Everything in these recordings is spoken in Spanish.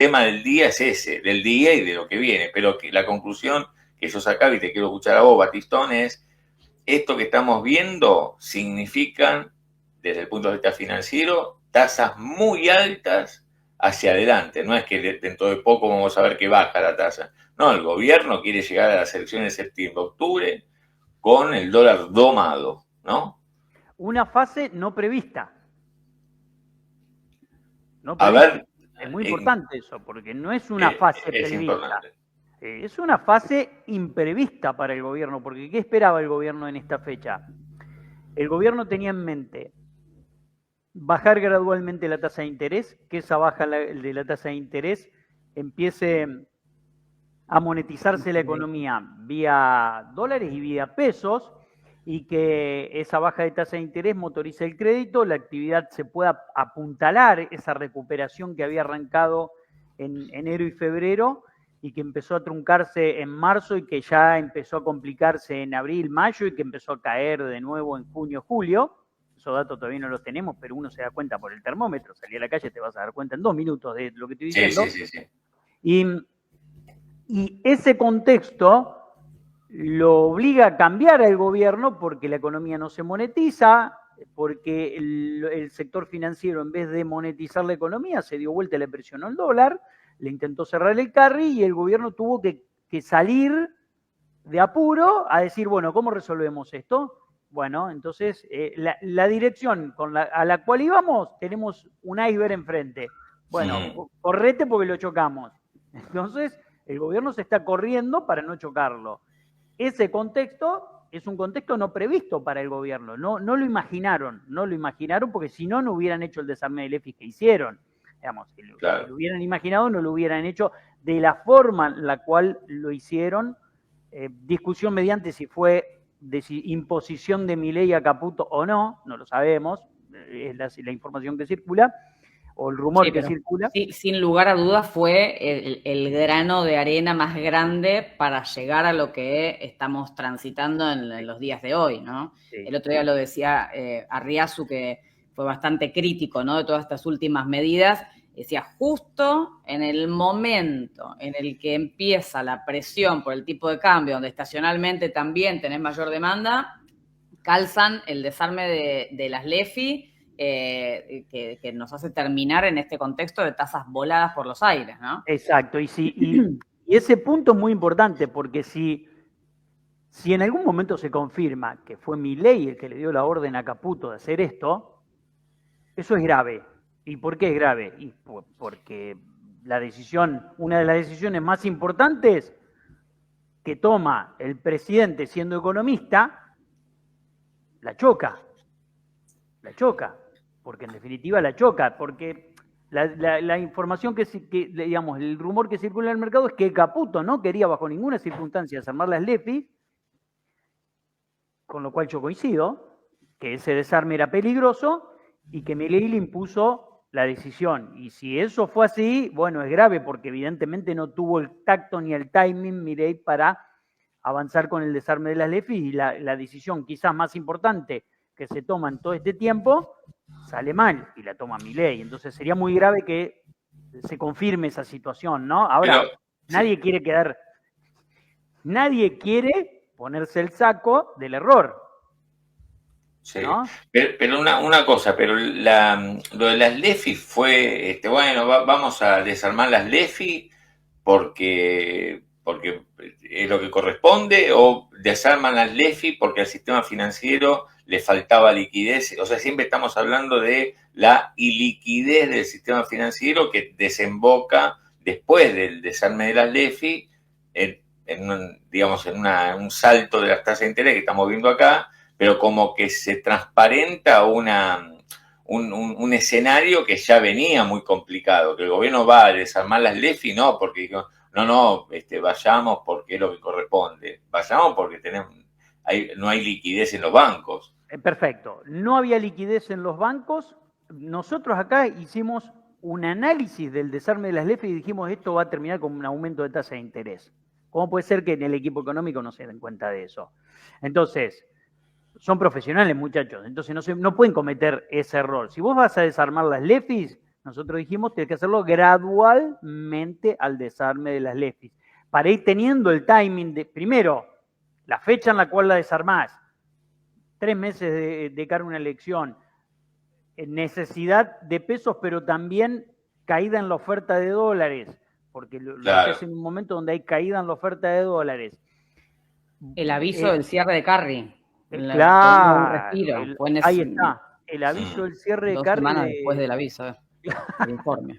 tema del día es ese, del día y de lo que viene, pero que la conclusión que yo sacaba, y te quiero escuchar a vos, Batistón, es esto que estamos viendo significan, desde el punto de vista financiero, tasas muy altas hacia adelante. No es que dentro de poco vamos a ver que baja la tasa. No, el gobierno quiere llegar a las elecciones de septiembre, octubre, con el dólar domado, ¿no? Una fase no prevista. No A prevista. ver, Es muy importante eso, porque no es una es fase prevista. importante. Es una fase imprevista para el gobierno, porque ¿qué esperaba el gobierno en esta fecha? El gobierno tenía en mente bajar gradualmente la tasa de interés, que esa baja de la tasa de interés empiece a monetizarse la economía vía dólares y vía pesos, y que esa baja de tasa de interés motorice el crédito, la actividad se pueda apuntalar, esa recuperación que había arrancado en enero y febrero y que empezó a truncarse en marzo y que ya empezó a complicarse en abril, mayo y que empezó a caer de nuevo en junio, julio. Esos datos todavía no los tenemos, pero uno se da cuenta por el termómetro. Salí a la calle, te vas a dar cuenta en 2 minutos de lo que estoy diciendo. Sí, sí, sí, sí. Y ese contexto lo obliga a cambiar al gobierno porque la economía no se monetiza, porque el sector financiero, en vez de monetizar la economía, se dio vuelta, le presionó el dólar, le intentó cerrar el carry y el gobierno tuvo que salir de apuro a decir, bueno, ¿cómo resolvemos esto? Bueno, entonces la dirección a la cual íbamos, tenemos un iceberg enfrente. Bueno, correte porque lo chocamos. Entonces, el gobierno se está corriendo para no chocarlo. Ese contexto es un contexto no previsto para el gobierno. No lo imaginaron porque si no, no hubieran hecho el desarme del EFI que hicieron. Digamos, si lo hubieran imaginado, no lo hubieran hecho de la forma en la cual lo hicieron. Discusión mediante si fue de imposición de Milei a Caputo o no, no lo sabemos, es la información que circula, o el rumor que circula. Sí, sin lugar a dudas fue el grano de arena más grande para llegar a lo que estamos transitando en los días de hoy, ¿no? Sí. El otro día lo decía Arriazu, que fue bastante crítico, ¿no?, de todas estas últimas medidas. Decía, justo en el momento en el que empieza la presión por el tipo de cambio, donde estacionalmente también tenés mayor demanda, calzan el desarme de las LEFI, que nos hace terminar en este contexto de tasas voladas por los aires, ¿no? Exacto, y ese punto es muy importante, porque si en algún momento se confirma que fue Milei el que le dio la orden a Caputo de hacer esto, eso es grave. ¿Y por qué es grave? Y porque una de las decisiones más importantes que toma el presidente siendo economista, la choca, porque en definitiva la choca, porque la información digamos, el rumor que circula en el mercado es que Caputo no quería bajo ninguna circunstancia desarmar las LEFI, con lo cual yo coincido, que ese desarme era peligroso y que Milei le impuso la decisión. Y si eso fue así, bueno, es grave porque evidentemente no tuvo el tacto ni el timing Milei para avanzar con el desarme de las LEFI, y la decisión quizás más importante que se toma en todo este tiempo sale mal y la toma Milei. Entonces sería muy grave que se confirme esa situación, ¿no? Ahora, nadie quiere ponerse el saco del error. Sí, ¿no? Pero una cosa, pero lo de las LEFI fue, bueno, vamos a desarmar las LEFI porque es lo que corresponde, o desarman las LEFI porque al sistema financiero le faltaba liquidez. O sea, siempre estamos hablando de la iliquidez del sistema financiero que desemboca después del desarme de las LEFI en un salto de las tasas de interés que estamos viendo acá, pero como que se transparenta un escenario que ya venía muy complicado, que el gobierno va a desarmar las LEFI, no, porque no, vayamos porque es lo que corresponde, vayamos porque no hay liquidez en los bancos. Perfecto, no había liquidez en los bancos. Nosotros acá hicimos un análisis del desarme de las LEFI y dijimos, esto va a terminar con un aumento de tasa de interés. ¿Cómo puede ser que en el equipo económico no se den cuenta de eso? Entonces, son profesionales, muchachos, entonces no pueden cometer ese error. Si vos vas a desarmar las LEFIs, Nosotros dijimos que hay que hacerlo gradualmente al desarme de las LEFIs, para ir teniendo el timing de, primero, la fecha en la cual la desarmás, 3 meses de cara a una elección, necesidad de pesos, pero también caída en la oferta de dólares, porque lo haces en un momento donde hay caída en la oferta de dólares. El aviso del cierre de Carry. Claro, ahí está. El aviso del cierre de Carry. 2 semanas después del aviso, el informe.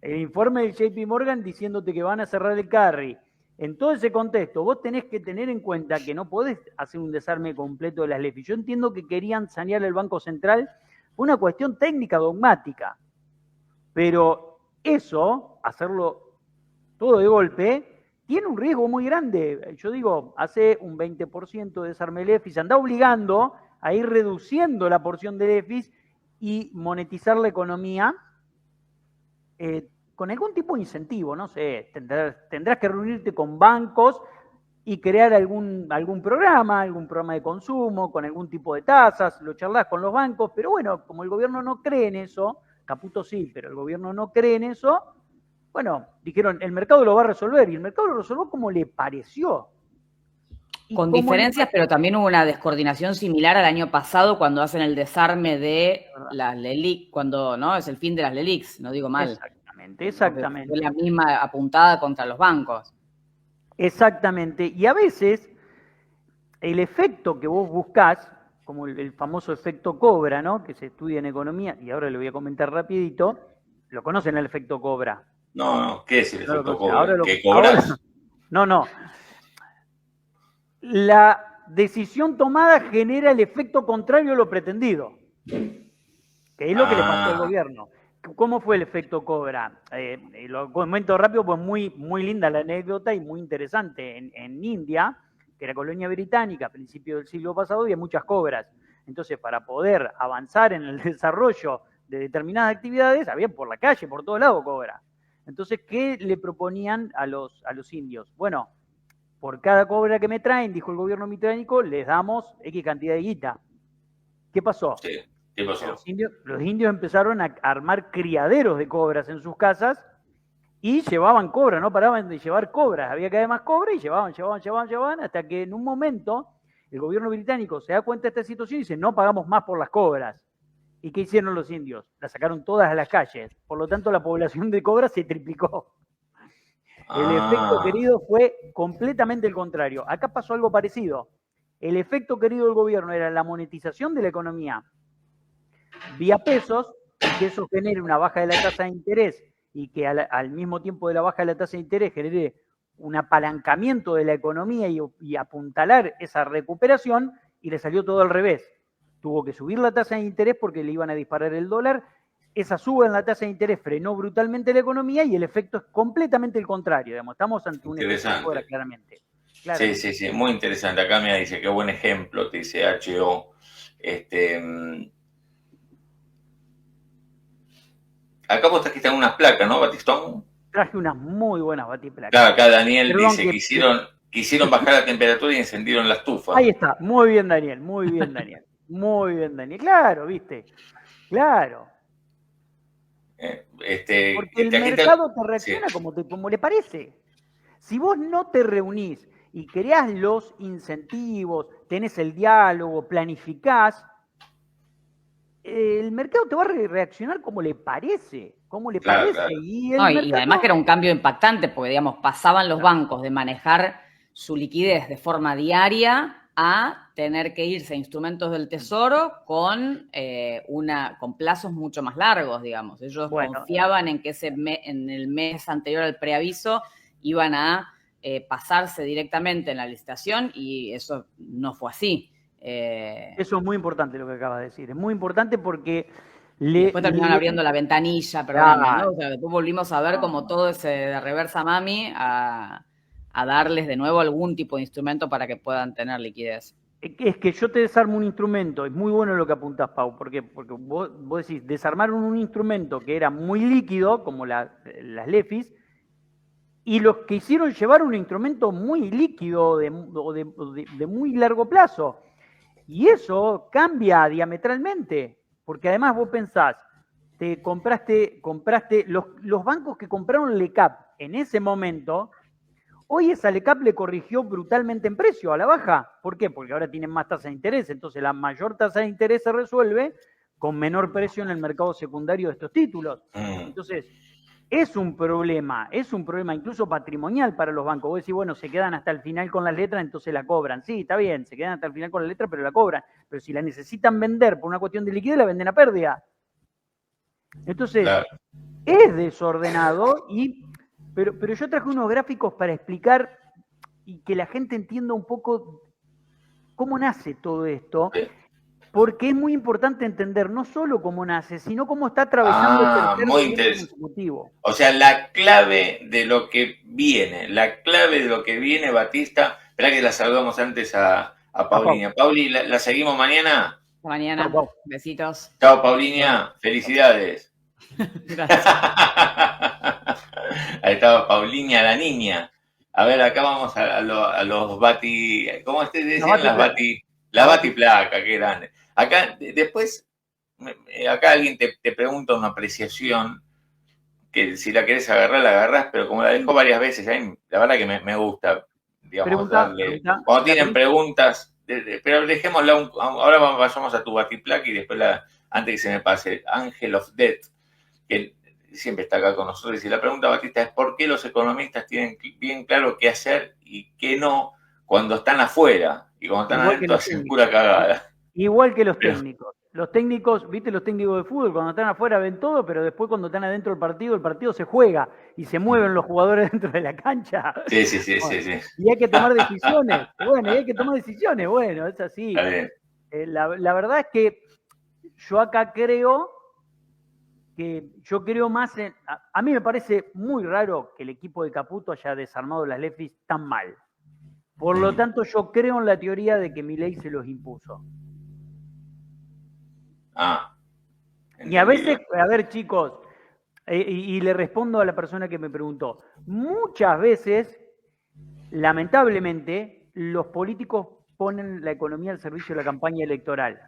El informe del JP Morgan diciéndote que van a cerrar el Carry. En todo ese contexto, vos tenés que tener en cuenta que no podés hacer un desarme completo de las LEFI. Yo entiendo que querían sanear el Banco Central, una cuestión técnica dogmática, pero eso, hacerlo todo de golpe, tiene un riesgo muy grande. Yo digo, hace un 20% de desarme de LEFI, se anda obligando a ir reduciendo la porción de LEFIs y monetizar la economía con algún tipo de incentivo, no sé, tendrás que reunirte con bancos y crear algún programa de consumo, con algún tipo de tasas, lo charlas con los bancos, pero bueno, como el gobierno no cree en eso, Caputo sí, pero el gobierno no cree en eso, bueno, dijeron, el mercado lo va a resolver, y el mercado lo resolvió como le pareció. Con diferencias, pero también hubo una descoordinación similar al año pasado cuando hacen el desarme de las LELIC, cuando no es el fin de las LELICs, no digo mal. Exactamente. Fue la misma apuntada contra los bancos. Exactamente. Y a veces el efecto que vos buscás, como el famoso efecto Cobra, ¿no? Que se estudia en economía, y ahora lo voy a comentar rapidito, ¿lo conocen el efecto Cobra? No, ¿qué es el efecto Cobra? ¿Qué cobras? No. La decisión tomada genera el efecto contrario a lo pretendido, que es lo que le pasó al gobierno. ¿Cómo fue el efecto Cobra? Lo comento rápido, pues muy linda la anécdota y muy interesante. En India, que era colonia británica a principios del siglo pasado, había muchas cobras. Entonces, para poder avanzar en el desarrollo de determinadas actividades, había por la calle, por todo lado cobra. Entonces, ¿qué le proponían a los indios? Bueno, por cada cobra que me traen, dijo el gobierno británico, les damos X cantidad de guita. ¿Qué pasó? Sí. ¿Qué pasó? Los indios empezaron a armar criaderos de cobras en sus casas y llevaban cobras, no paraban de llevar cobras. Había cada vez más cobras y llevaban, hasta que en un momento el gobierno británico se da cuenta de esta situación y dice, no pagamos más por las cobras. ¿Y qué hicieron los indios? Las sacaron todas a las calles. Por lo tanto, la población de cobras se triplicó. El efecto querido fue completamente el contrario. Acá pasó algo parecido. El efecto querido del gobierno era la monetización de la economía vía pesos, y que eso genere una baja de la tasa de interés y que al mismo tiempo de la baja de la tasa de interés genere un apalancamiento de la economía y apuntalar esa recuperación, y le salió todo al revés. Tuvo que subir la tasa de interés porque le iban a disparar el dólar. Esa suba en la tasa de interés frenó brutalmente la economía y el efecto es completamente el contrario. Digamos, estamos ante un efecto fuera, claramente. Sí, muy interesante. Acá me dice, qué buen ejemplo, te dice HO. Acá vos trajiste unas placas, ¿no, Batistón? Traje unas muy buenas batiplacas. Claro, acá Daniel dice que quisieron bajar la temperatura y encendieron la estufa. Ahí está, muy bien, Daniel. Claro, viste. Claro. Porque el mercado te reacciona como le parece. Si vos no te reunís y creás los incentivos, tenés el diálogo, planificás, el mercado te va a reaccionar como le parece. Claro. Y además que era un cambio impactante, porque digamos, pasaban los bancos de manejar su liquidez de forma diaria a tener que irse a instrumentos del Tesoro con plazos mucho más largos, digamos. Ellos confiaban en que en el mes anterior al preaviso iban a pasarse directamente en la licitación, y eso no fue así. Eso es muy importante lo que acabas de decir. Es muy importante porque después terminaron abriendo la ventanilla, perdóname, ¿no? O sea, después volvimos a ver como todo ese de reversa mami a darles de nuevo algún tipo de instrumento para que puedan tener liquidez. Es que yo te desarmo un instrumento, es muy bueno lo que apuntás, Pau, porque vos decís, desarmaron un instrumento que era muy líquido, como las LEFIs, y los que hicieron llevar un instrumento muy líquido de muy largo plazo. Y eso cambia diametralmente, porque además vos pensás, te compraste los bancos que compraron LECAP en ese momento, hoy esa LECAP le corrigió brutalmente en precio, a la baja. ¿Por qué? Porque ahora tienen más tasa de interés, entonces la mayor tasa de interés se resuelve con menor precio en el mercado secundario de estos títulos. Entonces, es un problema incluso patrimonial para los bancos. Vos decís, bueno, se quedan hasta el final con las letras, entonces la cobran. Sí, está bien, se quedan hasta el final con las letras, pero la cobran. Pero si la necesitan vender por una cuestión de liquidez, la venden a pérdida. Entonces, claro, es desordenado, pero yo traje unos gráficos para explicar y que la gente entienda un poco cómo nace todo esto. Porque es muy importante entender no solo cómo nace, sino cómo está atravesando el tercer gobierno consecutivo. O sea, la clave de lo que viene, Batista. Esperá que la saludamos antes a Paulinia. Pauli, ¿la seguimos mañana? Mañana. Besitos. Chao, Paulinia. Felicidades. Gracias. Ahí estaba Paulinia, la niña. A ver, acá vamos a los bati... ¿Cómo ustedes decían? La batiplaca, qué grande. Acá, después, acá alguien te pregunta una apreciación, que si la querés agarrar, la agarrás, pero como la dejo varias veces, la verdad que me gusta, digamos, darle... Cuando tienen preguntas, pero dejémosla, ahora vayamos a tu batiplaca y después, antes que se me pase, Angel of Death, que siempre está acá con nosotros, y la pregunta, Batista, es ¿por qué los economistas tienen bien claro qué hacer y qué no cuando están afuera? Y cuando están adentro hacen pura cagada. Igual que los técnicos. Los técnicos, viste, los técnicos de fútbol, cuando están afuera ven todo, pero después cuando están adentro del partido se juega y se mueven los jugadores dentro de la cancha. Sí. Y hay que tomar decisiones. Bueno, es así. La verdad es que yo acá creo más en... A mí me parece muy raro que el equipo de Caputo haya desarmado las LEFIs tan mal. Por lo tanto, yo creo en la teoría de que Milei se los impuso. Y a veces, a ver, chicos, y le respondo a la persona que me preguntó, muchas veces, lamentablemente, los políticos ponen la economía al servicio de la campaña electoral.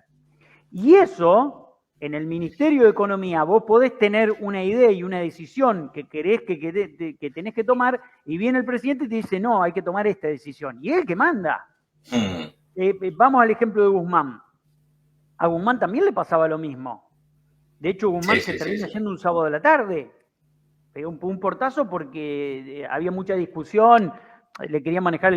Y eso, en el Ministerio de Economía, vos podés tener una idea y una decisión que querés que tenés que tomar, y viene el presidente y te dice, no, hay que tomar esta decisión. Y es el que manda. Vamos al ejemplo de Guzmán. A Guzmán también le pasaba lo mismo. De hecho, Guzmán se termina yendo un sábado de la tarde. Pegó un portazo porque había mucha discusión, le querían manejar,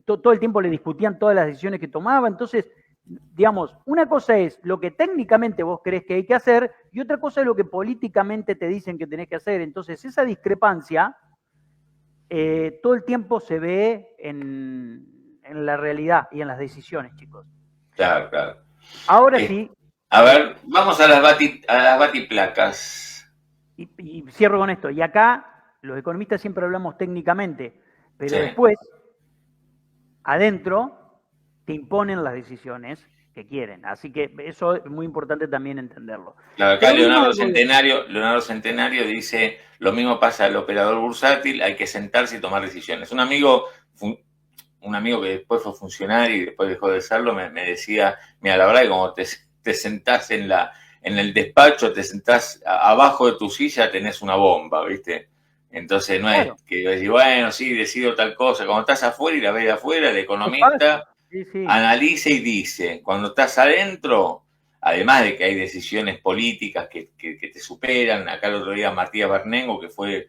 todo el tiempo le discutían todas las decisiones que tomaba. Entonces, digamos, una cosa es lo que técnicamente vos crees que hay que hacer y otra cosa es lo que políticamente te dicen que tenés que hacer. Entonces, esa discrepancia todo el tiempo se ve en la realidad y en las decisiones, chicos. Claro. Ahora sí. A ver, vamos a las batiplacas. Y cierro con esto. Y acá, los economistas siempre hablamos técnicamente, pero después, adentro, te imponen las decisiones que quieren. Así que eso es muy importante también entenderlo. Claro, acá Leonardo Centenario dice, lo mismo pasa al operador bursátil, hay que sentarse y tomar decisiones. Un amigo que después fue funcionario y después dejó de serlo, me decía, mira, la verdad que como te sentás en el despacho, te sentás abajo de tu silla, tenés una bomba, ¿viste? Entonces no es que decís, bueno, sí, decido tal cosa. Cuando estás afuera y la ves de afuera, el economista analiza y dice. Cuando estás adentro, además de que hay decisiones políticas que te superan, acá el otro día Matías Bernengo, que fue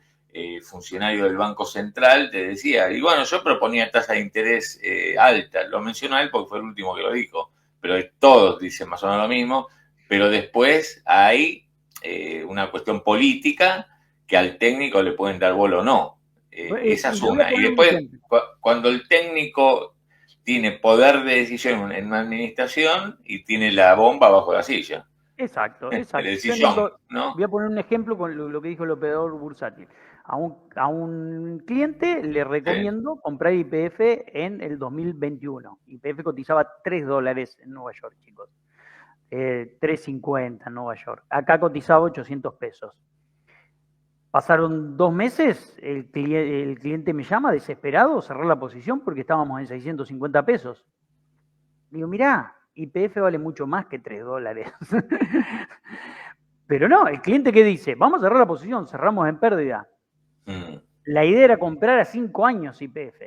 funcionario del Banco Central, te decía, y bueno, yo proponía tasa de interés alta, lo menciono a él porque fue el último que lo dijo, pero todos dicen más o menos lo mismo, pero después hay una cuestión política que al técnico le pueden dar bola o no. Esa es una. Y después, cuando el técnico tiene poder de decisión en una administración y tiene la bomba abajo de la silla. Exacto. El sillón, ¿no? Voy a poner un ejemplo con lo que dijo el operador bursátil. A un cliente le recomiendo comprar YPF en el 2021. YPF cotizaba $3 en Nueva York, chicos. 3.50 en Nueva York. Acá cotizaba 800 pesos. Pasaron 2 meses, el cliente me llama desesperado, cerrar la posición porque estábamos en 650 pesos. Digo, mirá, YPF vale mucho más que $3. Pero no, el cliente que dice, vamos a cerrar la posición, cerramos en pérdida. La idea era comprar a 5 años YPF.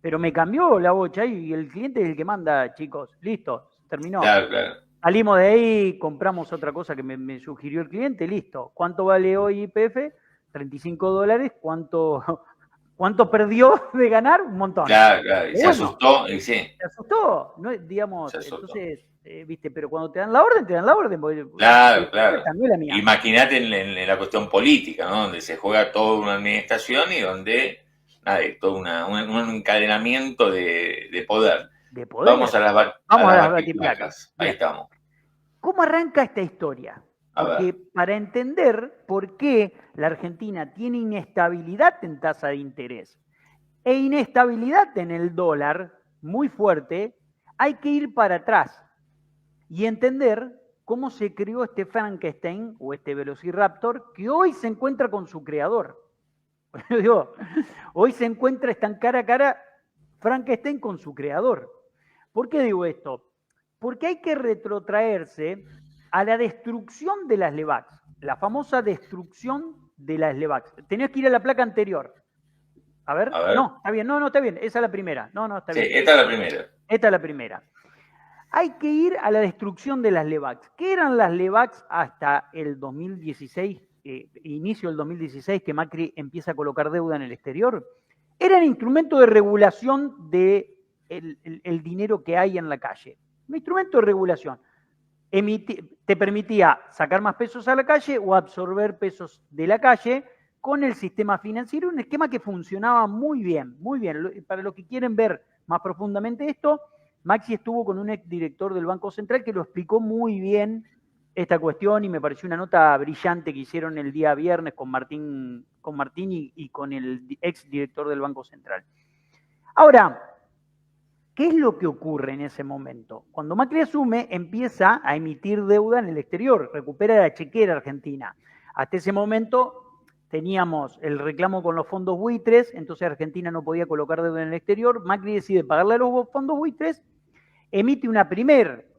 Pero me cambió la bocha y el cliente es el que manda, chicos. Listo, terminó. Claro, claro. Salimos de ahí, compramos otra cosa que me sugirió el cliente, listo. ¿Cuánto vale hoy YPF? $35. ¿Cuánto perdió de ganar? Un montón. Claro, claro. Y se asustó, y sí. Se asustó, ¿no? Digamos, se asustó. Entonces, viste, pero cuando te dan la orden, te dan la orden. Claro, claro. Imagínate en la cuestión política, ¿no? Donde se juega toda una administración y donde hay todo un encadenamiento de poder. Vamos a las batiplacas. Ahí estamos. ¿Cómo arranca esta historia? Porque para entender por qué la Argentina tiene inestabilidad en tasa de interés e inestabilidad en el dólar muy fuerte, hay que ir para atrás y entender cómo se creó este Frankenstein o este Velociraptor que hoy se encuentra con su creador. Hoy se encuentra, están cara a cara Frankenstein con su creador. ¿Por qué digo esto? Porque hay que retrotraerse a la destrucción de las LEVAX, la famosa destrucción de las LEVAX. Tenías que ir a la placa anterior. A ver. No, está bien, no, está bien, esa es la primera. No, está bien. Sí, esta es la primera. Esta es la primera. Hay que ir a la destrucción de las LEVAX. ¿Qué eran las LEVAX hasta el 2016, inicio del 2016, que Macri empieza a colocar deuda en el exterior? Eran instrumentos de regulación del dinero que hay en la calle. Un instrumento de regulación. Te permitía sacar más pesos a la calle o absorber pesos de la calle con el sistema financiero, un esquema que funcionaba muy bien, muy bien. Para los que quieren ver más profundamente esto, Maxi estuvo con un exdirector del Banco Central que lo explicó muy bien esta cuestión y me pareció una nota brillante que hicieron el día viernes con Martín y con el exdirector del Banco Central. Ahora, ¿qué es lo que ocurre en ese momento? Cuando Macri asume, empieza a emitir deuda en el exterior, recupera la chequera argentina. Hasta ese momento teníamos el reclamo con los fondos buitres, entonces Argentina no podía colocar deuda en el exterior. Macri decide pagarle a los fondos buitres, emite una primer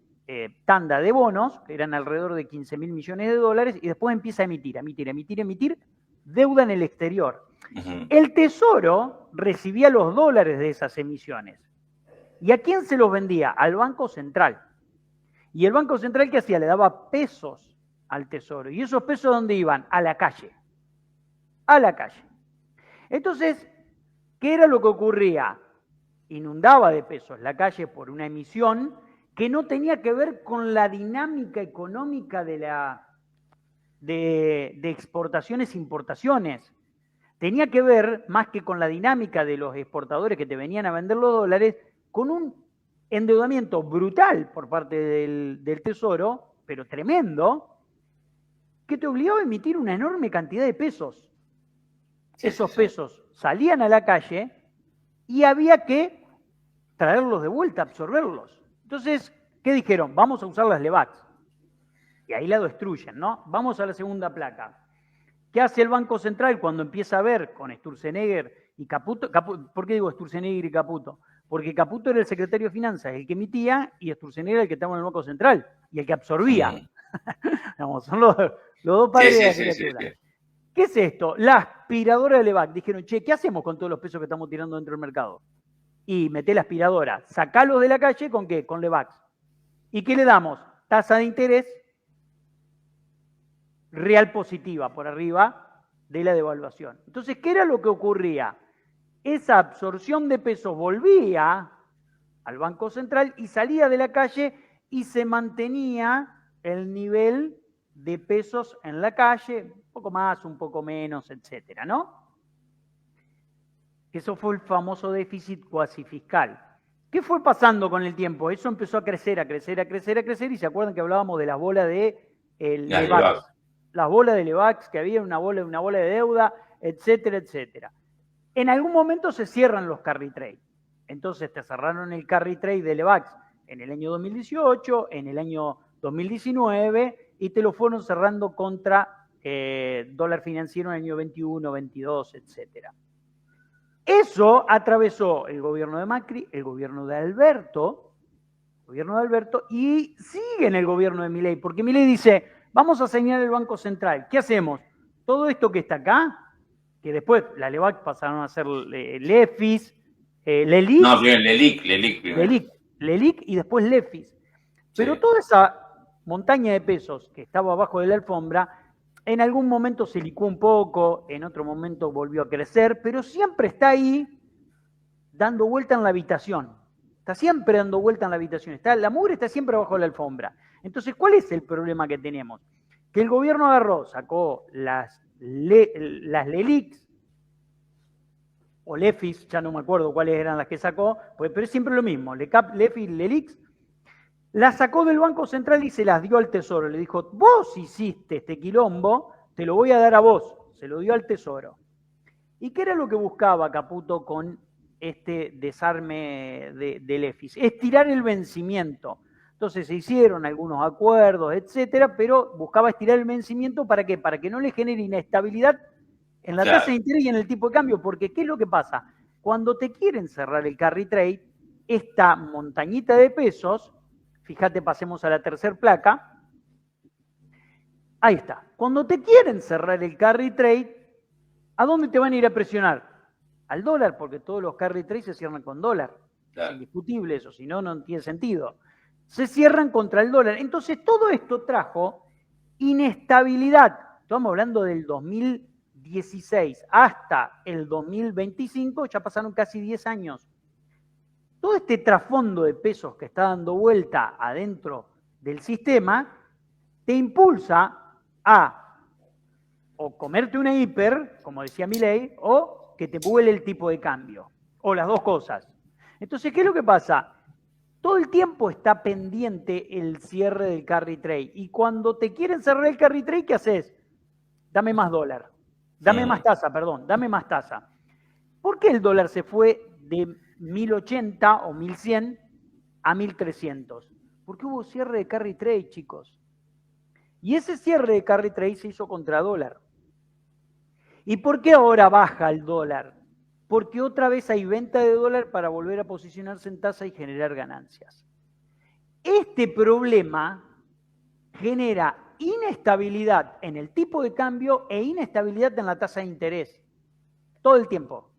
tanda de bonos, que eran alrededor de 15.000 millones de dólares, y después empieza a emitir deuda en el exterior. El Tesoro recibía los dólares de esas emisiones. ¿Y a quién se los vendía? Al Banco Central. ¿Y el Banco Central qué hacía? Le daba pesos al Tesoro. ¿Y esos pesos dónde iban? A la calle. A la calle. Entonces, ¿qué era lo que ocurría? Inundaba de pesos la calle por una emisión que no tenía que ver con la dinámica económica de exportaciones e importaciones. Tenía que ver, más que con la dinámica de los exportadores que te venían a vender los dólares, con un endeudamiento brutal por parte del Tesoro, pero tremendo, que te obligaba a emitir una enorme cantidad de pesos. Esos pesos salían a la calle y había que traerlos de vuelta, absorberlos. Entonces, ¿qué dijeron? Vamos a usar las LEVAX. Y ahí la destruyen, ¿no? Vamos a la segunda placa. ¿Qué hace el Banco Central cuando empieza a ver con Sturzenegger y Caputo? ¿Por qué digo Sturzenegger y Caputo? Porque Caputo era el secretario de Finanzas, el que emitía, y Sturzenegger el que estaba en el Banco Central, y el que absorbía. Vamos, son los dos padres de la criatura. ¿Qué es esto? La aspiradora de LEVAX. Dijeron, che, ¿qué hacemos con todos los pesos que estamos tirando dentro del mercado? Y meté la aspiradora. Sacalos de la calle, ¿con qué? Con LEVAX. ¿Y qué le damos? Tasa de interés real positiva por arriba de la devaluación. Entonces, ¿qué era lo que ocurría? Esa absorción de pesos volvía al Banco Central y salía de la calle y se mantenía el nivel de pesos en la calle, un poco más, un poco menos, etcétera, ¿no? Eso fue el famoso déficit cuasi fiscal. ¿Qué fue pasando con el tiempo? Eso empezó a crecer, y se acuerdan que hablábamos de las bolas de LEVAX. Las bolas de LEVAX, que había una bola de deuda, etcétera, etcétera. En algún momento se cierran los carry trade. Entonces te cerraron el carry trade de LEVAX en el año 2018, en el año 2019, y te lo fueron cerrando contra dólar financiero en el año 21, 22, etcétera. Eso atravesó el gobierno de Macri, el gobierno de Alberto, y sigue en el gobierno de Milei, porque Milei dice, vamos a señalar el Banco Central. ¿Qué hacemos? Todo esto que está acá, que después la LEVAC pasaron a ser LEFIS, LELIC. No, bien, LELIC primero. LELIC y después LEFIS. Pero toda esa montaña de pesos que estaba abajo de la alfombra, en algún momento se licuó un poco, en otro momento volvió a crecer, pero siempre está ahí dando vuelta en la habitación. Está siempre dando vuelta en la habitación. La mugre está siempre abajo de la alfombra. Entonces, ¿cuál es el problema que tenemos? Que el gobierno agarró, sacó las LELICs, o LEFIS, ya no me acuerdo cuáles eran las que sacó, pero es siempre lo mismo, LECAP, LEFIS, LELICs, las sacó del Banco Central y se las dio al Tesoro. Le dijo, vos hiciste este quilombo, te lo voy a dar a vos. Se lo dio al Tesoro. ¿Y qué era lo que buscaba Caputo con este desarme del EFIS? Estirar el vencimiento. Entonces se hicieron algunos acuerdos, etcétera, pero buscaba estirar el vencimiento, ¿para qué? Para que no le genere inestabilidad en la tasa de interés y en el tipo de cambio, porque ¿qué es lo que pasa? Cuando te quieren cerrar el carry trade, esta montañita de pesos, fíjate, pasemos a la tercera placa, ahí está. Cuando te quieren cerrar el carry trade, ¿a dónde te van a ir a presionar? Al dólar, porque todos los carry trades se cierran con dólar. Es indiscutible eso, si no, no tiene sentido. Se cierran contra el dólar. Entonces, todo esto trajo inestabilidad. Estamos hablando del 2016 hasta el 2025, ya pasaron casi 10 años. Todo este trasfondo de pesos que está dando vuelta adentro del sistema te impulsa a o comerte una hiper, como decía Milei, o que te vuele el tipo de cambio, o las dos cosas. Entonces, ¿qué es lo que pasa? Todo el tiempo está pendiente el cierre del carry trade, y cuando te quieren cerrar el carry trade, ¿qué haces? Dame más dólar, dame más tasa, perdón, dame más tasa. ¿Por qué el dólar se fue de 1080 o 1100 a 1300? Porque hubo cierre de carry trade, chicos. Y ese cierre de carry trade se hizo contra dólar. ¿Y por qué ahora baja el dólar? Porque otra vez hay venta de dólar para volver a posicionarse en tasa y generar ganancias. Este problema genera inestabilidad en el tipo de cambio e inestabilidad en la tasa de interés. Todo el tiempo.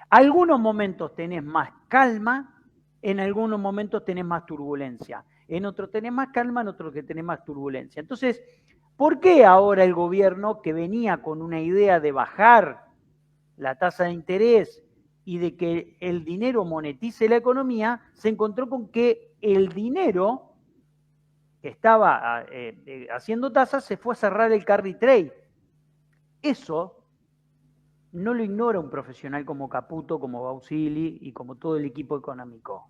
Algunos momentos tenés más calma, en algunos momentos tenés más turbulencia. En otros tenés más calma, en otros que tenés más turbulencia. Entonces, ¿por qué ahora el gobierno, que venía con una idea de bajar la tasa de interés y de que el dinero monetice la economía, se encontró con que el dinero que estaba haciendo tasas se fue a cerrar el carry trade? Eso no lo ignora un profesional como Caputo, como Bausili y como todo el equipo económico.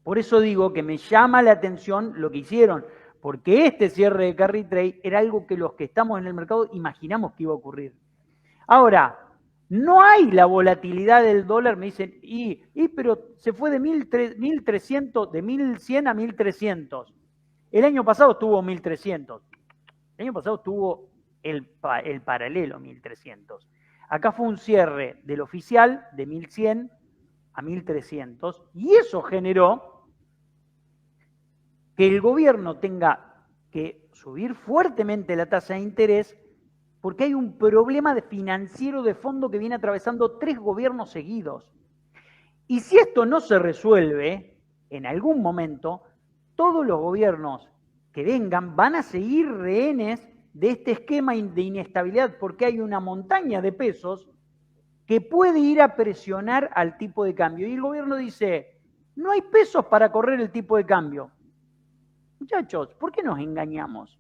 Por eso digo que me llama la atención lo que hicieron, porque este cierre de carry trade era algo que los que estamos en el mercado imaginamos que iba a ocurrir. Ahora, no hay la volatilidad del dólar, me dicen, pero se fue de 1300, de 1100 a 1300. El año pasado estuvo 1300. El año pasado estuvo el paralelo 1300. Acá fue un cierre del oficial de 1100 a 1300 y eso generó que el gobierno tenga que subir fuertemente la tasa de interés porque hay un problema financiero de fondo que viene atravesando 3 gobiernos seguidos. Y si esto no se resuelve, en algún momento, todos los gobiernos que vengan van a seguir rehenes de este esquema de inestabilidad porque hay una montaña de pesos que puede ir a presionar al tipo de cambio. Y el gobierno dice, no hay pesos para correr el tipo de cambio. Muchachos, ¿por qué nos engañamos?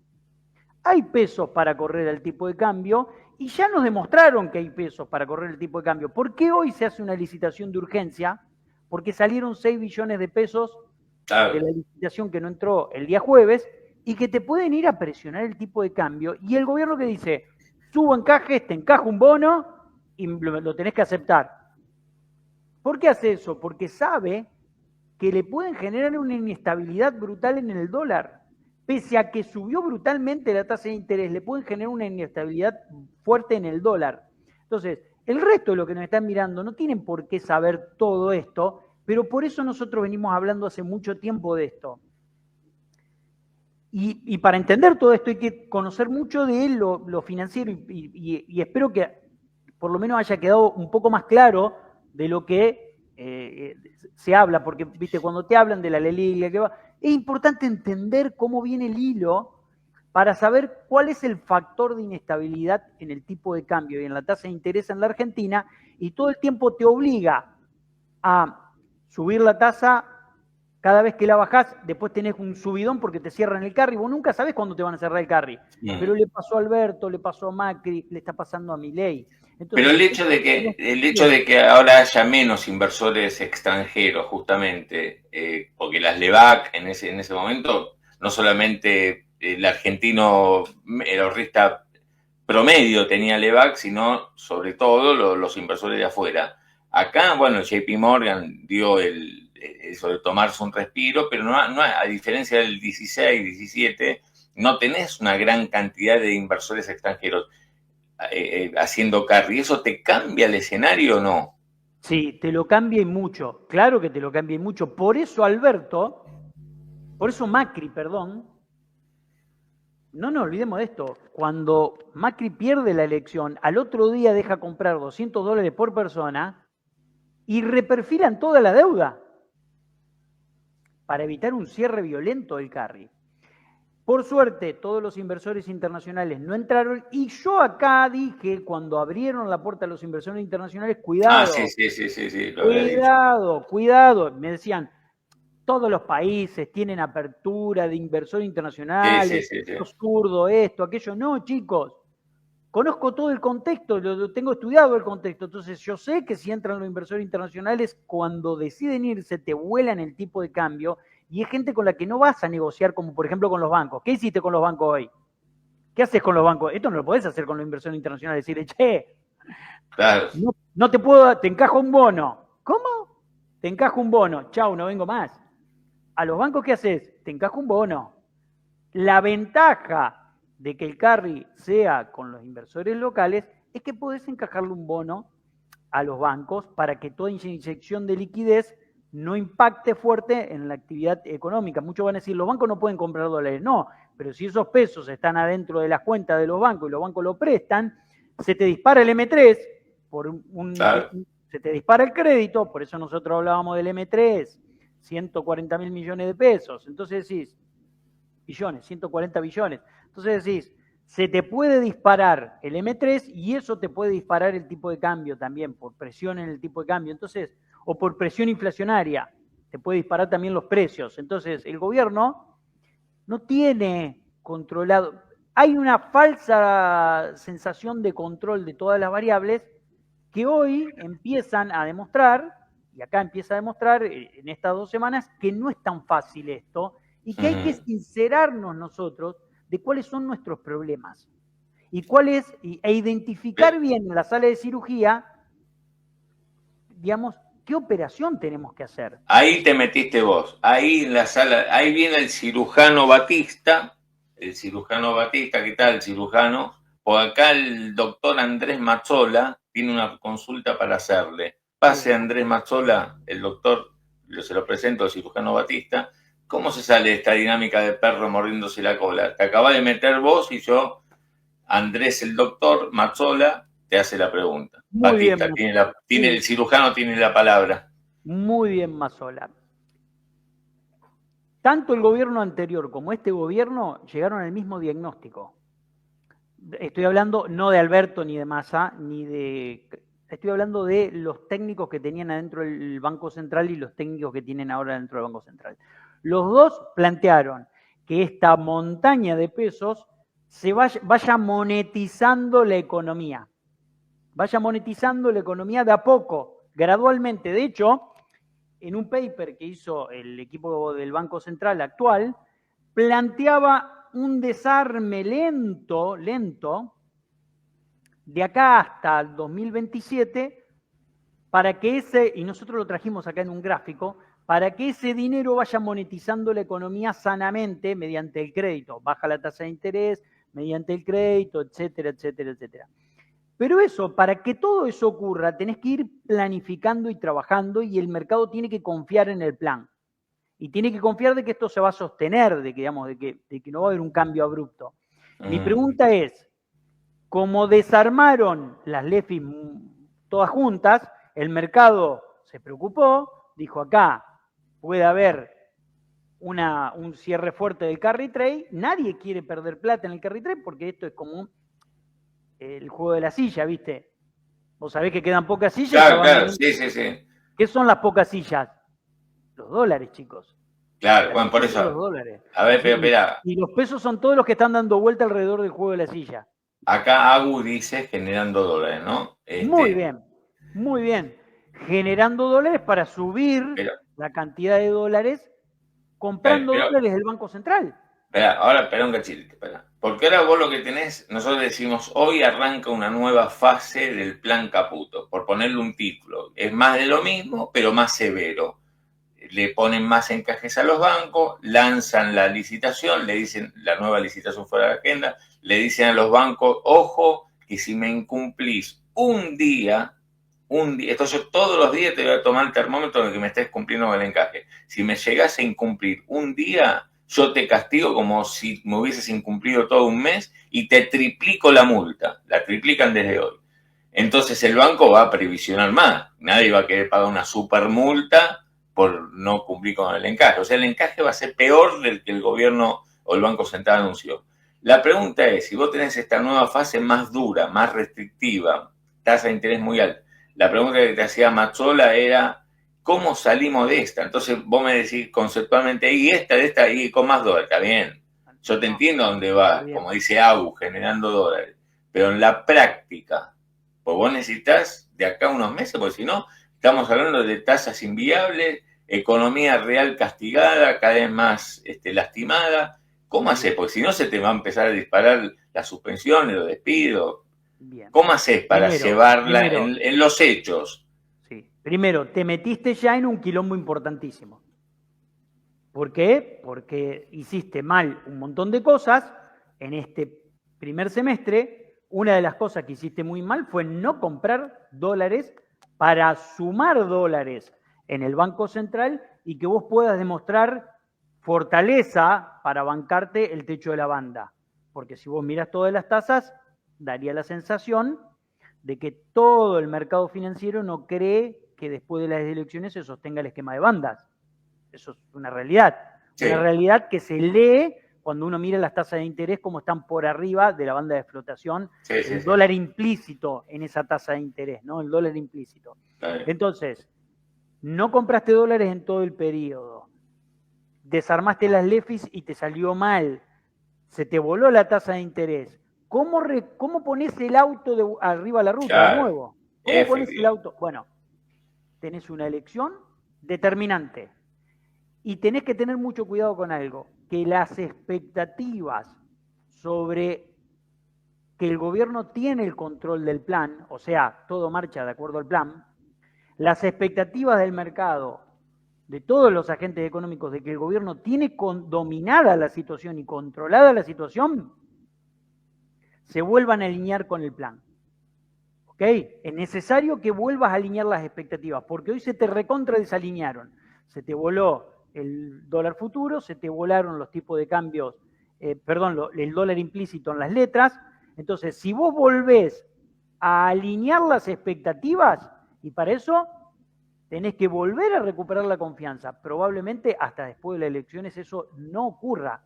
Hay pesos para correr el tipo de cambio y ya nos demostraron que hay pesos para correr el tipo de cambio. ¿Por qué hoy se hace una licitación de urgencia? Porque salieron 6 billones de pesos de la licitación que no entró el día jueves y que te pueden ir a presionar el tipo de cambio. Y el gobierno que dice, subo encajes, te encajo un bono y lo tenés que aceptar. ¿Por qué hace eso? Porque sabe que le pueden generar una inestabilidad brutal en el dólar. Pese a que subió brutalmente la tasa de interés, le pueden generar una inestabilidad fuerte en el dólar. Entonces, el resto de los que nos están mirando no tienen por qué saber todo esto, pero por eso nosotros venimos hablando hace mucho tiempo de esto. Y para entender todo esto hay que conocer mucho de lo financiero y espero que por lo menos haya quedado un poco más claro de lo que se habla, porque viste, cuando te hablan de la LELIC, es importante entender cómo viene el hilo para saber cuál es el factor de inestabilidad en el tipo de cambio y en la tasa de interés en la Argentina, y todo el tiempo te obliga a subir la tasa. Cada vez que la bajás, después tenés un subidón porque te cierran el carry. Vos nunca sabés cuándo te van a cerrar el carry. Pero le pasó a Alberto, le pasó a Macri, le está pasando a Milei. Pero el hecho de que ahora haya menos inversores extranjeros, justamente, porque las LEVAC en ese momento, no solamente el argentino, el ahorrista promedio tenía LEVAC, sino sobre todo los inversores de afuera. Acá, bueno, JP Morgan dio eso de tomarse un respiro, pero no, a diferencia del 16, 17, no tenés una gran cantidad de inversores extranjeros haciendo carry. ¿Eso te cambia el escenario o no? Sí, te lo cambia y mucho. Claro que te lo cambia y mucho. Por eso Macri, perdón, no nos olvidemos de esto. Cuando Macri pierde la elección, al otro día deja comprar $200 por persona y reperfilan toda la deuda para evitar un cierre violento del carry. Por suerte, todos los inversores internacionales no entraron y yo acá dije, cuando abrieron la puerta a los inversores internacionales, cuidado. Sí. Cuidado. Me decían, todos los países tienen apertura de inversores internacionales, esto es zurdo, esto, aquello. No, chicos, conozco todo el contexto, lo tengo estudiado el contexto, entonces yo sé que si entran los inversores internacionales, cuando deciden irse, te vuelan el tipo de cambio, y es gente con la que no vas a negociar, como por ejemplo con los bancos. ¿Qué hiciste con los bancos hoy? ¿Qué haces con los bancos? Esto no lo podés hacer con los inversores internacionales, decirle, che, claro, no te puedo, te encajo un bono. ¿Cómo? Te encajo un bono, chau, no vengo más. A los bancos, ¿qué haces? Te encajo un bono. La ventaja de que el carry sea con los inversores locales es que podés encajarle un bono a los bancos para que toda inyección de liquidez no impacte fuerte en la actividad económica. Muchos van a decir, los bancos no pueden comprar dólares. No, pero si esos pesos están adentro de las cuentas de los bancos y los bancos lo prestan, se te dispara el M3, se te dispara el crédito, por eso nosotros hablábamos del M3, 140.000 millones de pesos. Entonces decís, 140 billones. Entonces decís, se te puede disparar el M3 y eso te puede disparar el tipo de cambio también, por presión en el tipo de cambio. Entonces, o por presión inflacionaria, te puede disparar también los precios. Entonces, el gobierno no tiene controlado. Hay una falsa sensación de control de todas las variables que hoy empiezan a demostrar, y acá empieza a demostrar en estas 2 semanas, que no es tan fácil esto y que hay que sincerarnos nosotros de cuáles son nuestros problemas e identificar bien en la sala de cirugía, digamos, qué operación tenemos que hacer. Ahí te metiste vos, ahí en la sala, ahí viene el cirujano Batista, ¿qué tal el cirujano? Por acá el doctor Andrés Mazzola tiene una consulta para hacerle. Pase Andrés Mazzola, el doctor, se lo presento, el cirujano Batista. ¿Cómo se sale de esta dinámica de perro mordiéndose la cola? Te acabas de meter vos y yo, Andrés el doctor Mazzola, te hace la pregunta. Muy Batista, bien, el cirujano tiene la palabra. Muy bien, Mazzola. Tanto el gobierno anterior como este gobierno llegaron al mismo diagnóstico. Estoy hablando no de Alberto ni de Massa, estoy hablando de los técnicos que tenían adentro del Banco Central y los técnicos que tienen ahora dentro del Banco Central. Los dos plantearon que esta montaña de pesos se vaya monetizando la economía. Vaya monetizando la economía de a poco, gradualmente. De hecho, en un paper que hizo el equipo del Banco Central actual, planteaba un desarme lento, de acá hasta el 2027, para que y nosotros lo trajimos acá en un gráfico, para que ese dinero vaya monetizando la economía sanamente mediante el crédito. Baja la tasa de interés, mediante el crédito, etcétera, etcétera, etcétera. Pero para que todo eso ocurra, tenés que ir planificando y trabajando y el mercado tiene que confiar en el plan. y tiene que confiar de que esto se va a sostener, de que, digamos, de que no va a haber un cambio abrupto. Mi pregunta es, como desarmaron las LEFI todas juntas, el mercado se preocupó, dijo acá puede haber un cierre fuerte del carry trade, nadie quiere perder plata en el carry trade porque esto es como el juego de la silla, ¿viste? Vos sabés que quedan pocas sillas. Claro, sí. ¿Qué son las pocas sillas? Los dólares, chicos. Claro, bueno, por eso. Los dólares. A ver, pero espera. Y los pesos son todos los que están dando vuelta alrededor del juego de la silla. Acá Agu dice generando dólares, ¿no? Muy bien. Generando dólares para subir la cantidad de dólares comprando dólares del Banco Central. Espera un cachito, espera. Porque ahora vos lo que tenés, nosotros decimos, hoy arranca una nueva fase del plan Caputo, por ponerle un título. Es más de lo mismo, pero más severo. Le ponen más encajes a los bancos, lanzan la licitación, le dicen, la nueva licitación fuera de la agenda, le dicen a los bancos, ojo, que si me incumplís un día, entonces todos los días te voy a tomar el termómetro de que me estés cumpliendo con el encaje. Si me llegás a incumplir un día, yo te castigo como si me hubieses incumplido todo un mes y te triplico la multa. La triplican desde hoy. Entonces el banco va a previsionar más. Nadie va a querer pagar una super multa por no cumplir con el encaje. O sea, el encaje va a ser peor del que el gobierno o el Banco Central anunció. La pregunta es, si vos tenés esta nueva fase más dura, más restrictiva, tasa de interés muy alta, la pregunta que te hacía Mazzola era, ¿cómo salimos de esta? Entonces vos me decís conceptualmente, y esta, y con más dólares, está bien. Yo te entiendo a dónde va, como dice Agu, generando dólares. Pero en la práctica, pues vos necesitas de acá unos meses, porque si no, estamos hablando de tasas inviables, economía real castigada, cada vez más lastimada. ¿Cómo haces? Porque si no se te va a empezar a disparar las suspensiones, los despidos. Bien. ¿Cómo haces para llevarla en los hechos? Sí. Primero, te metiste ya en un quilombo importantísimo. ¿Por qué? Porque hiciste mal un montón de cosas en este primer semestre. Una de las cosas que hiciste muy mal fue no comprar dólares para sumar dólares en el Banco Central y que vos puedas demostrar fortaleza para bancarte el techo de la banda. Porque si vos miras todas las tasas, daría la sensación de que todo el mercado financiero no cree que después de las elecciones se sostenga el esquema de bandas. Eso es una realidad. Sí. Una realidad que se lee cuando uno mira las tasas de interés como están por arriba de la banda de flotación, el dólar implícito en esa tasa de interés, ¿no? El dólar implícito. Entonces, no compraste dólares en todo el periodo. Desarmaste las LEFIs y te salió mal. Se te voló la tasa de interés. ¿Cómo pones el auto arriba a la ruta de nuevo? ¿Cómo pones el auto? Bueno, tenés una elección determinante. Y tenés que tener mucho cuidado con algo, que las expectativas sobre que el gobierno tiene el control del plan, o sea, todo marcha de acuerdo al plan, las expectativas del mercado, de todos los agentes económicos, de que el gobierno tiene dominada la situación y controlada la situación, se vuelvan a alinear con el plan. ¿Ok? Es necesario que vuelvas a alinear las expectativas, porque hoy se te recontra desalinearon. Se te voló el dólar futuro, se te volaron los tipos de cambios, el dólar implícito en las letras. Entonces, si vos volvés a alinear las expectativas, y para eso tenés que volver a recuperar la confianza, probablemente hasta después de las elecciones eso no ocurra.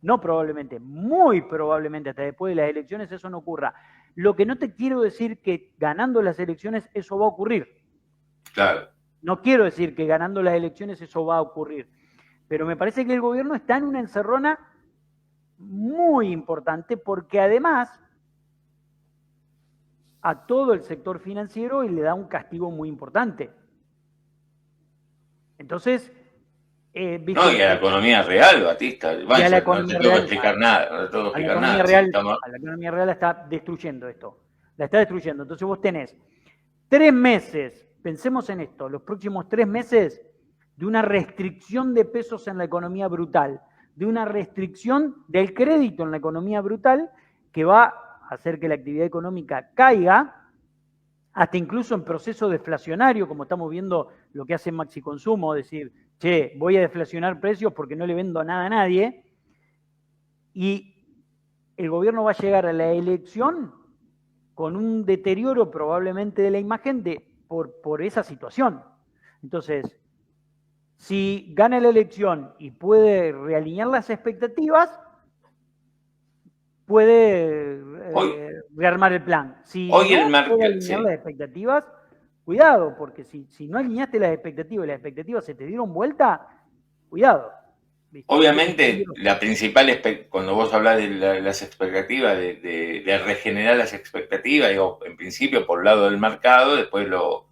No probablemente, muy probablemente hasta después de las elecciones eso no ocurra. Lo que no te quiero decir que ganando las elecciones eso va a ocurrir. Claro. No quiero decir que ganando las elecciones eso va a ocurrir, pero me parece que el gobierno está en una encerrona muy importante porque además a todo el sector financiero y le da un castigo muy importante. Entonces... no, y a la economía real, Batista. Vaya, no te tengo que explicar nada. No te tengo que explicar nada. A la economía real la está destruyendo esto. La está destruyendo. Entonces vos tenés 3 meses, pensemos en esto, los próximos 3 meses de una restricción de pesos en la economía brutal, de una restricción del crédito en la economía brutal que va a hacer que la actividad económica caiga, hasta incluso en proceso deflacionario, como estamos viendo lo que hace Maxi Consumo, decir, che, voy a deflacionar precios porque no le vendo nada a nadie, y el gobierno va a llegar a la elección con un deterioro probablemente de la imagen por esa situación. Entonces, si gana la elección y puede realinear las expectativas, puede rearmar el plan. Si no puede alinear las expectativas, cuidado, porque si no alineaste las expectativas y las expectativas se te dieron vuelta, cuidado. ¿Viste? Obviamente, la principal, cuando vos hablas de las expectativas, de regenerar las expectativas, digo, en principio por el lado del mercado, después lo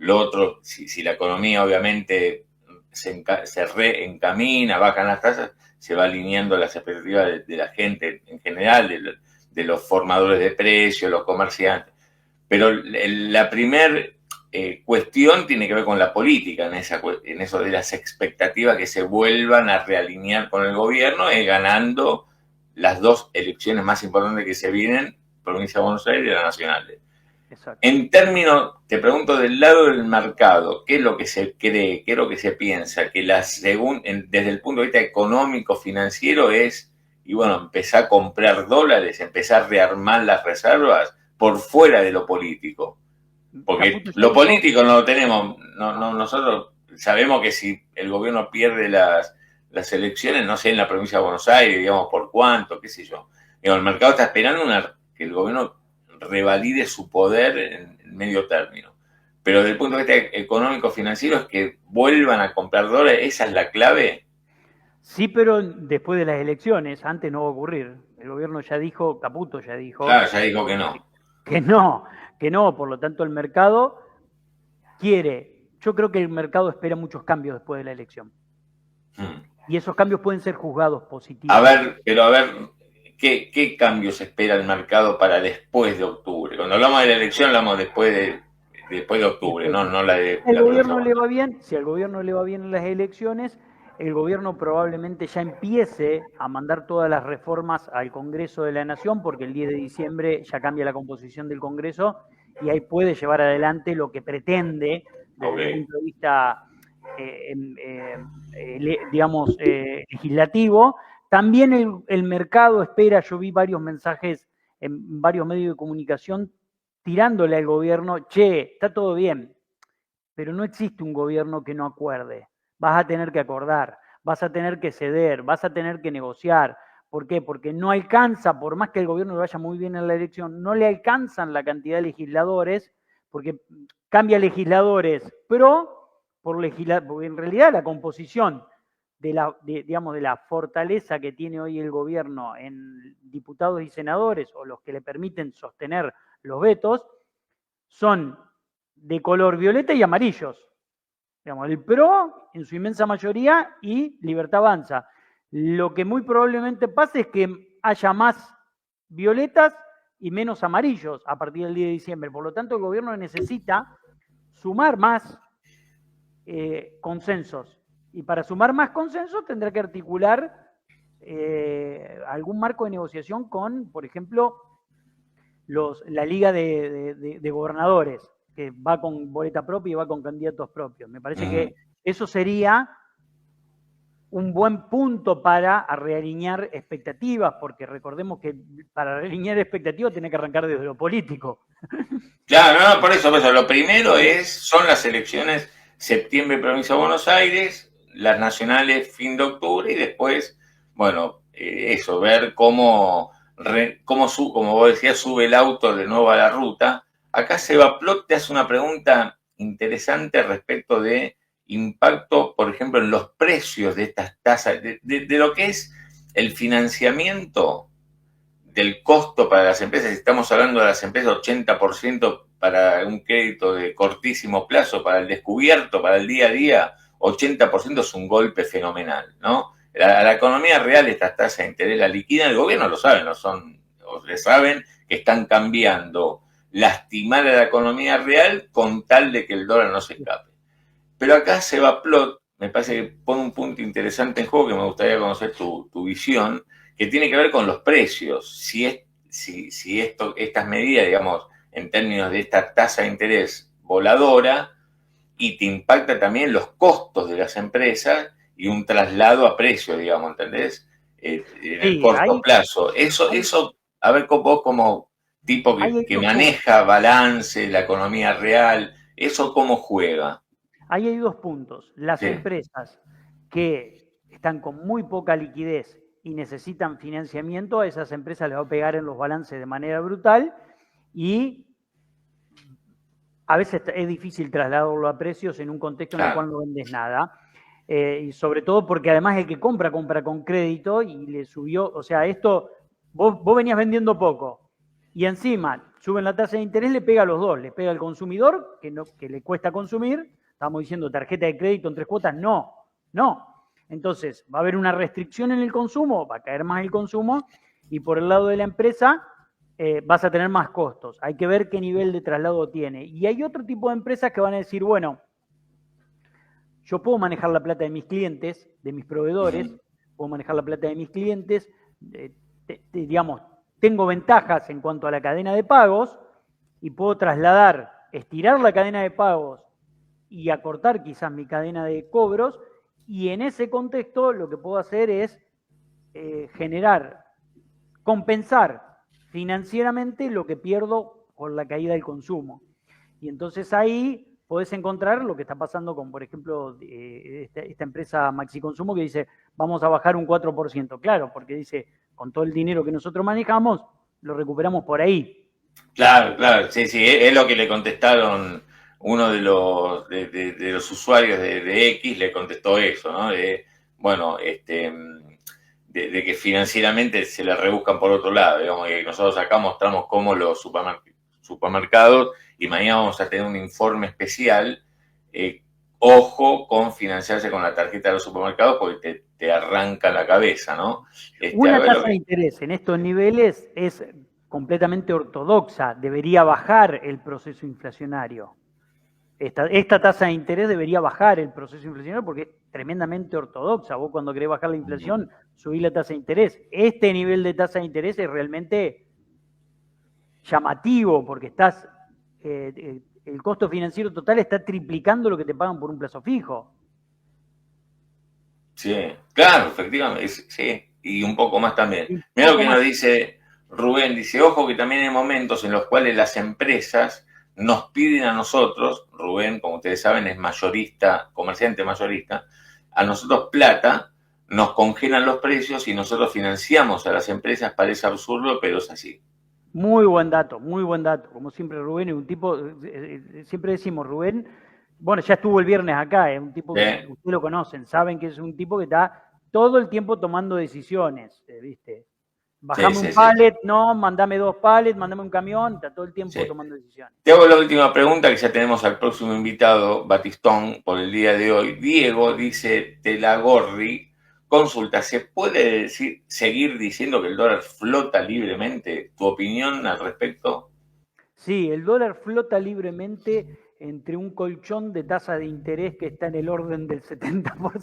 otro, si la economía obviamente se reencamina, bajan las tasas, se va alineando las expectativas de la gente en general, de los formadores de precios, los comerciantes. Pero la primer cuestión tiene que ver con la política, en eso de las expectativas que se vuelvan a realinear con el gobierno, ganando las dos elecciones más importantes que se vienen, provincia de Buenos Aires y la nacional. Exacto. En términos, te pregunto, del lado del mercado, ¿qué es lo que se cree, qué es lo que se piensa? Que desde el punto de vista económico, financiero es, y bueno, empezar a comprar dólares, empezar a rearmar las reservas por fuera de lo político. Porque lo político no lo tenemos, nosotros sabemos que si el gobierno pierde las elecciones, no sé, en la provincia de Buenos Aires, digamos, por cuánto, qué sé yo. Digo, el mercado está esperando que el gobierno revalide su poder en medio término. Pero desde el punto de vista económico-financiero es que vuelvan a comprar dólares, ¿esa es la clave? Sí, pero después de las elecciones, antes no va a ocurrir. El gobierno ya dijo, Caputo ya dijo... Claro, ya dijo que no. Que no, por lo tanto el mercado quiere, yo creo que el mercado espera muchos cambios después de la elección. Y esos cambios pueden ser juzgados positivos. A ver, ¿qué cambios espera el mercado para después de octubre? Cuando hablamos de la elección, hablamos después de octubre, no la de... Si al gobierno le va bien en las elecciones, el gobierno probablemente ya empiece a mandar todas las reformas al Congreso de la Nación, porque el 10 de diciembre ya cambia la composición del Congreso y ahí puede llevar adelante lo que pretende desde el punto de vista, legislativo. También el mercado espera, yo vi varios mensajes en varios medios de comunicación tirándole al gobierno, che, está todo bien, pero no existe un gobierno que no acuerde. Vas a tener que acordar, vas a tener que ceder, vas a tener que negociar. ¿Por qué? Porque no alcanza, por más que el gobierno le vaya muy bien en la elección, no le alcanzan la cantidad de legisladores, porque cambia legisladores porque en realidad la composición de la fortaleza que tiene hoy el gobierno en diputados y senadores, o los que le permiten sostener los vetos, son de color violeta y amarillos. Digamos, el PRO en su inmensa mayoría y Libertad Avanza. Lo que muy probablemente pase es que haya más violetas y menos amarillos a partir del 10 de diciembre. Por lo tanto, el gobierno necesita sumar más consensos. Y para sumar más consensos tendrá que articular algún marco de negociación con, por ejemplo, la Liga de Gobernadores, que va con boleta propia y va con candidatos propios. Me parece que eso sería un buen punto para realinear expectativas, porque recordemos que para realinear expectativas tiene que arrancar desde lo político. Claro, por eso. Lo primero son las elecciones septiembre provincia de Buenos Aires, las nacionales fin de octubre y después, bueno, ver cómo vos decías, sube el auto de nuevo a la ruta. Acá Sebaplot te hace una pregunta interesante respecto de impacto, por ejemplo, en los precios de estas tasas, de lo que es el financiamiento del costo para las empresas. Estamos hablando de las empresas, 80% para un crédito de cortísimo plazo, para el descubierto, para el día a día, 80% es un golpe fenomenal, ¿no? A la economía real estas tasas de interés la liquidan, el gobierno lo sabe, saben que están cambiando lastimar a la economía real con tal de que el dólar no se escape. Pero acá Sebaplot me parece que pone un punto interesante en juego que me gustaría conocer tu visión, que tiene que ver con los precios. Si estas medidas, digamos, en términos de esta tasa de interés voladora, y te impacta también los costos de las empresas y un traslado a precio, digamos, ¿entendés? En el corto plazo. Eso, a ver, vos como tipo que maneja balance, la economía real, ¿eso cómo juega? Ahí hay dos puntos. Las empresas que están con muy poca liquidez y necesitan financiamiento, a esas empresas les va a pegar en los balances de manera brutal y a veces es difícil trasladarlo a precios en un contexto en el cual no vendes nada. Y sobre todo porque además el que compra con crédito y le subió, o sea, esto, vos venías vendiendo poco y encima suben la tasa de interés, le pega a los dos, le pega al consumidor, que le cuesta consumir, estamos diciendo tarjeta de crédito en 3 cuotas, no. Entonces, va a haber una restricción en el consumo, va a caer más el consumo, y por el lado de la empresa vas a tener más costos. Hay que ver qué nivel de traslado tiene. Y hay otro tipo de empresas que van a decir, bueno, yo puedo manejar la plata de mis clientes, de mis proveedores, puedo manejar la plata de mis clientes, digamos, tengo ventajas en cuanto a la cadena de pagos y puedo trasladar, estirar la cadena de pagos y acortar quizás mi cadena de cobros, y en ese contexto lo que puedo hacer es compensar financieramente lo que pierdo por la caída del consumo. Y entonces ahí podés encontrar lo que está pasando con, por ejemplo, esta empresa Maxi Consumo que dice, vamos a bajar un 4%. Claro, porque dice, con todo el dinero que nosotros manejamos, lo recuperamos por ahí. Claro, sí, es lo que le contestaron uno de los usuarios de X, le contestó eso, ¿no? Bueno, de que financieramente se la rebuscan por otro lado, digamos, que nosotros acá mostramos cómo los supermercados, y mañana vamos a tener un informe especial, ojo con financiarse con la tarjeta de los supermercados porque te arranca la cabeza, ¿no? Una tasa de interés en estos niveles es completamente ortodoxa, debería bajar el proceso inflacionario. Esta tasa de interés debería bajar el proceso inflacionario porque es tremendamente ortodoxa. Vos cuando querés bajar la inflación, subís la tasa de interés. Este nivel de tasa de interés es realmente llamativo porque el costo financiero total está triplicando lo que te pagan por un plazo fijo. Sí, claro, efectivamente, sí, y un poco más también. Mira lo que nos dice Rubén, dice, ojo que también hay momentos en los cuales las empresas nos piden a nosotros, Rubén, como ustedes saben, es mayorista, comerciante mayorista, a nosotros plata, nos congelan los precios y nosotros financiamos a las empresas, parece absurdo, pero es así. Muy buen dato, muy buen dato. Como siempre, Rubén es un tipo, siempre decimos, Rubén, bueno, ya estuvo el viernes acá, es un tipo que ustedes lo conocen, saben que es un tipo que está todo el tiempo tomando decisiones, ¿viste? Bajame un pallet, no, mandame 2 pallets, mandame un camión, está todo el tiempo tomando decisiones. Te hago la última pregunta, que ya tenemos al próximo invitado, Batistón, por el día de hoy. Diego dice, Telagorri, consulta, ¿se puede seguir diciendo que el dólar flota libremente? ¿Tu opinión al respecto? Sí, el dólar flota libremente entre un colchón de tasa de interés que está en el orden del 70%.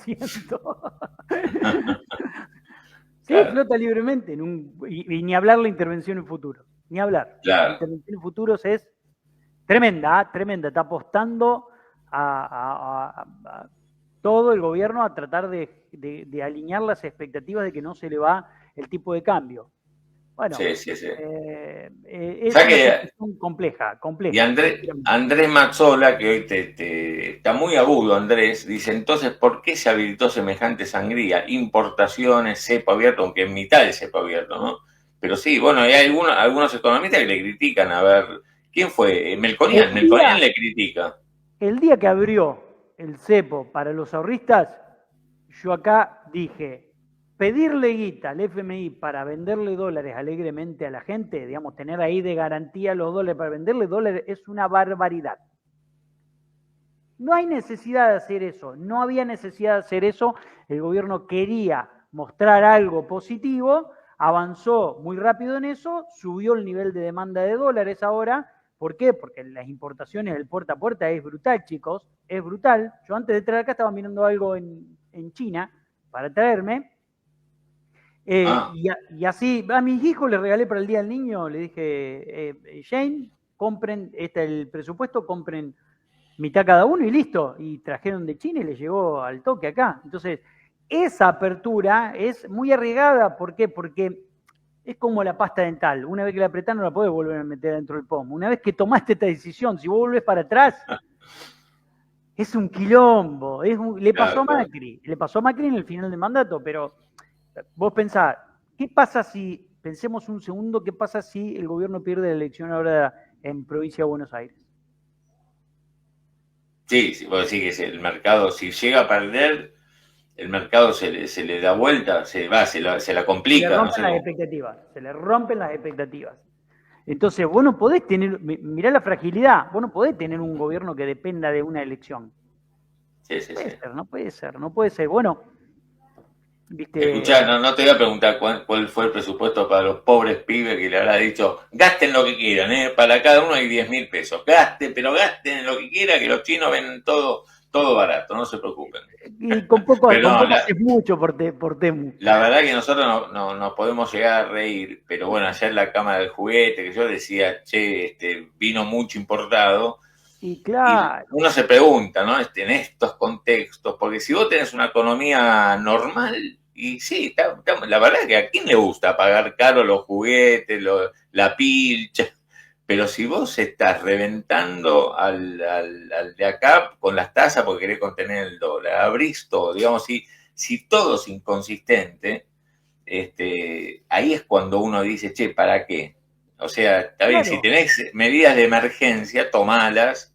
Sí, claro. Flota libremente, y ni hablar la intervención en futuros, ni hablar. Claro. La intervención en futuros es tremenda, está apostando a todo el gobierno a tratar de alinear las expectativas de que no se le va el tipo de cambio. Bueno, sí. Es una situación compleja. Y Andrés Mazzola, que hoy está muy agudo, Andrés, dice, entonces, ¿por qué se habilitó semejante sangría? Importaciones, cepo abierto, aunque en mitad del cepo abierto, ¿no? Pero sí, bueno, hay algunos economistas que le critican, a ver, ¿quién fue? Melconian le critica. El día que abrió el cepo para los ahorristas, yo acá dije, pedirle guita al FMI para venderle dólares alegremente a la gente, digamos, tener ahí de garantía los dólares para venderle dólares, es una barbaridad. No hay necesidad de hacer eso, no había necesidad de hacer eso, el gobierno quería mostrar algo positivo, avanzó muy rápido en eso, subió el nivel de demanda de dólares ahora. ¿Por qué? Porque las importaciones del puerta a puerta es brutal, chicos, es brutal. Yo antes de traer acá estaba mirando algo en China para traerme. Y así, a mis hijos les regalé para el Día del Niño, le dije, Jane, compren, el presupuesto, compren mitad cada uno y listo. Y trajeron de China y les llegó al toque acá. Entonces, esa apertura es muy arriesgada. ¿Por qué? Porque es como la pasta dental. Una vez que la apretás no la podés volver a meter dentro del pomo. Una vez que tomaste esta decisión, si vos volvés para atrás, es un quilombo. Le pasó a Macri. Le pasó a Macri en el final del mandato, pero vos pensás, ¿qué pasa si, pensemos un segundo, qué pasa si el gobierno pierde la elección ahora en provincia de Buenos Aires? Sí, vos decís que el mercado, si llega a perder, el mercado se le da vuelta, se la complica. Se le rompen las expectativas. Entonces, vos no podés tener, mirá la fragilidad, vos no podés tener un gobierno que dependa de una elección. No puede ser. Bueno, ¿viste? Escuchá, no te voy a preguntar cuál fue el presupuesto para los pobres pibes que le habrá dicho, gasten lo que quieran, para cada uno hay 10.000 pesos, pero gasten lo que quieran, que los chinos ven todo barato, no se preocupen. Y con poco haces mucho por Temu. La verdad que nosotros no podemos llegar a reír, pero bueno, allá en la Cámara del Juguete, que yo decía, vino mucho importado. Y claro. Y uno se pregunta, ¿no? En estos contextos, porque si vos tenés una economía normal, y sí, la verdad es que a quién le gusta pagar caro los juguetes, la pilcha, pero si vos estás reventando al de acá con las tasas porque querés contener el dólar, abrís todo, digamos, si todo es inconsistente, ahí es cuando uno dice, ¿para qué? O sea, está bien, si tenés medidas de emergencia, tomalas,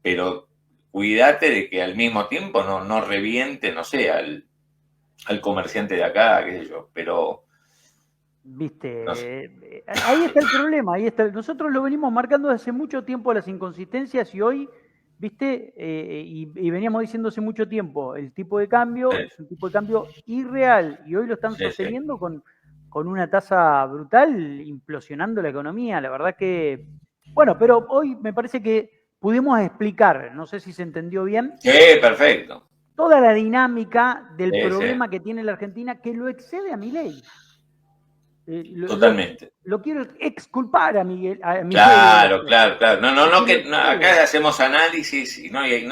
pero cuídate de que al mismo tiempo no reviente, no sé, al comerciante de acá, qué sé yo, pero... Viste, no sé. Ahí está el problema, nosotros lo venimos marcando desde hace mucho tiempo las inconsistencias y hoy, viste, y veníamos diciendo hace mucho tiempo, el tipo de cambio es un tipo de cambio irreal y hoy lo están sosteniendo con una tasa brutal, implosionando la economía, la verdad que... Bueno, pero hoy me parece que pudimos explicar, no sé si se entendió bien. Sí, perfecto. Toda la dinámica del problema que tiene la Argentina que lo excede a Milei. Totalmente. Lo quiero exculpar a Miguel. Claro. Acá hacemos análisis y hay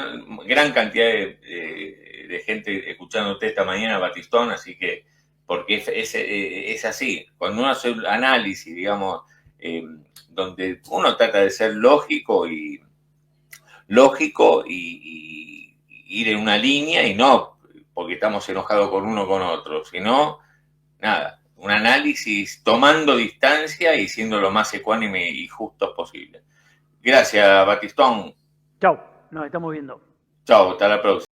gran cantidad de gente escuchándote esta mañana, Batistón, así que, porque es así. Cuando uno hace un análisis, digamos, donde uno trata de ser lógico y ir en una línea y no porque estamos enojados con uno o con otro, sino, nada, un análisis tomando distancia y siendo lo más ecuánime y justo posible. Gracias, Batistón. Chau, nos estamos viendo. Chau, hasta la próxima.